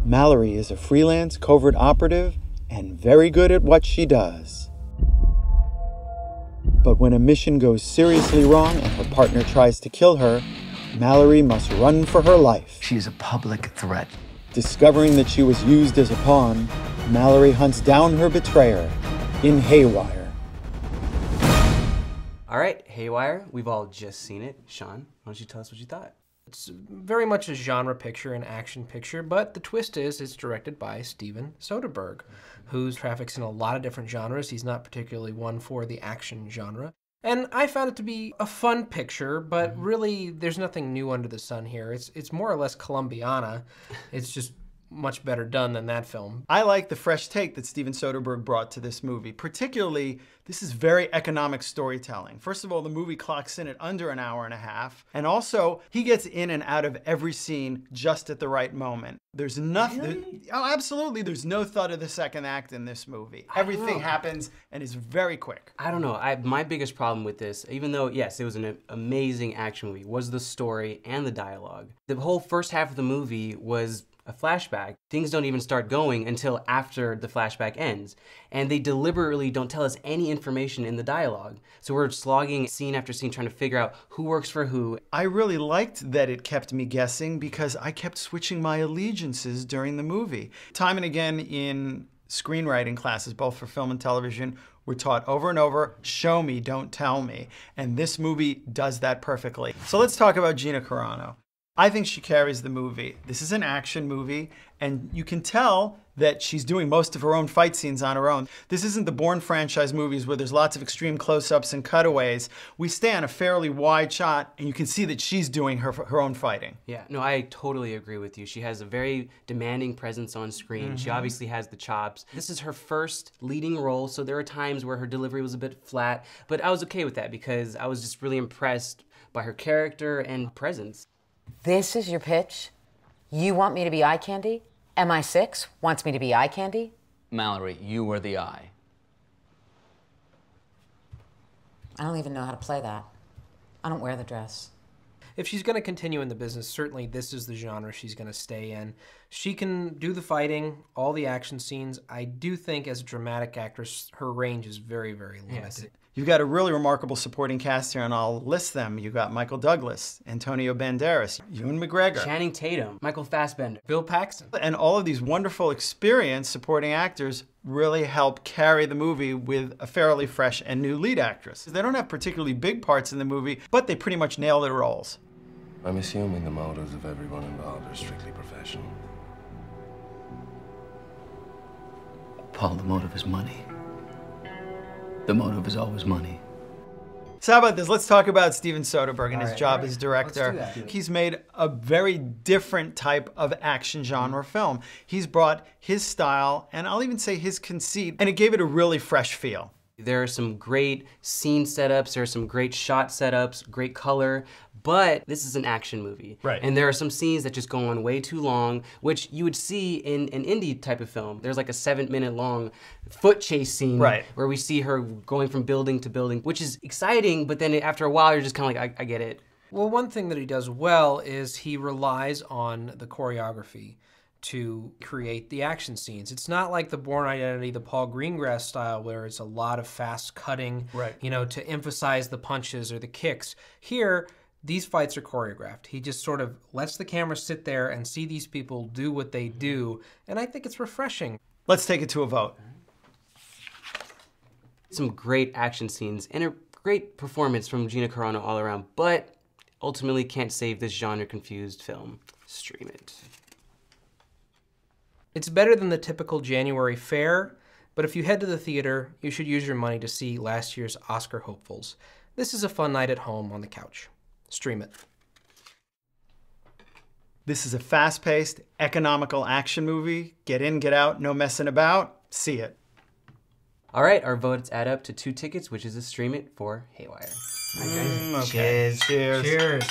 Mallory is a freelance covert operative and very good at what she does. But when a mission goes seriously wrong and her partner tries to kill her, Mallory must run for her life. She is a public threat. Discovering that she was used as a pawn, Mallory hunts down her betrayer in Haywire. All right, Haywire, we've all just seen it. Sean, why don't you tell us what you thought? It's very much a genre picture, an action picture, but the twist is it's directed by Steven Soderbergh, who traffics in a lot of different genres. He's not particularly one for the action genre. And I found it to be a fun picture, but really there's nothing new under the sun here. It's more or less Columbiana. It's just much better done than that film. I like the fresh take that Steven Soderbergh brought to this movie. Particularly, this is very economic storytelling. First of all, the movie clocks in at under an hour and a half. And also, he gets in and out of every scene just at the right moment. There's nothing... Really? Oh, absolutely. There's no thought of the second act in this movie. Everything happens and is very quick. I don't know. My biggest problem with this, even though, yes, it was an amazing action movie, was the story and the dialogue. The whole first half of the movie was a flashback. Things don't even start going until after the flashback ends. And they deliberately don't tell us any information in the dialogue. So we're slogging scene after scene trying to figure out who works for who. I really liked that it kept me guessing because I kept switching my allegiances during the movie. Time and again in screenwriting classes, both for film and television, we're taught over and over, show me, don't tell me. And this movie does that perfectly. So let's talk about Gina Carano. I think she carries the movie. This is an action movie, and you can tell that she's doing most of her own fight scenes on her own. This isn't the Bourne franchise movies where there's lots of extreme close-ups and cutaways. We stay on a fairly wide shot, and you can see that she's doing her own fighting. Yeah, no, I totally agree with you. She has a very demanding presence on screen. She obviously has the chops. This is her first leading role, so there are times where her delivery was a bit flat, but I was okay with that because I was just really impressed by her character and presence. This is your pitch? You want me to be eye candy? MI6 wants me to be eye candy? Mallory, you were the eye. I don't even know how to play that. I don't wear the dress. If she's going to continue in the business, certainly this is the genre she's going to stay in. She can do the fighting, all the action scenes. I do think as a dramatic actress, her range is very, very limited. Yes. You've got a really remarkable supporting cast here, and I'll list them. You've got Michael Douglas, Antonio Banderas, Ewan McGregor, Channing Tatum, Michael Fassbender, Bill Paxton. And all of these wonderful, experienced supporting actors really help carry the movie with a fairly fresh and new lead actress. They don't have particularly big parts in the movie, but they pretty much nail their roles. I'm assuming the motives of everyone involved are strictly professional. Paul, the motive is money. The motive is always money. So how about this? Let's talk about Steven Soderbergh and his right, job all right. as director. Let's do that. He's made a very different type of action genre film. He's brought his style, and I'll even say his conceit, and it gave it a really fresh feel. There are some great scene setups, there are some great shot setups, great color, but this is an action movie. Right. And there are some scenes that just go on way too long, which you would see in an indie type of film. There's like a 7-minute long foot chase scene where we see her going from building to building, which is exciting, but then after a while you're just kind of like, I get it. Well, one thing that he does well is he relies on the choreography to create the action scenes. It's not like the Bourne Identity, the Paul Greengrass style, where it's a lot of fast cutting, you know, to emphasize the punches or the kicks. Here, these fights are choreographed. He just sort of lets the camera sit there and see these people do what they do, and I think it's refreshing. Let's take it to a vote. Some great action scenes and a great performance from Gina Carano all around, but ultimately can't save this genre-confused film. Stream it. It's better than the typical January fare, but if you head to the theater, you should use your money to see last year's Oscar hopefuls. This is a fun night at home on the couch. Stream it. This is a fast-paced, economical action movie. Get in, get out, no messing about. See it. All right, our votes add up to 2 tickets, which is a stream it for Haywire. Okay. Cheers. Cheers.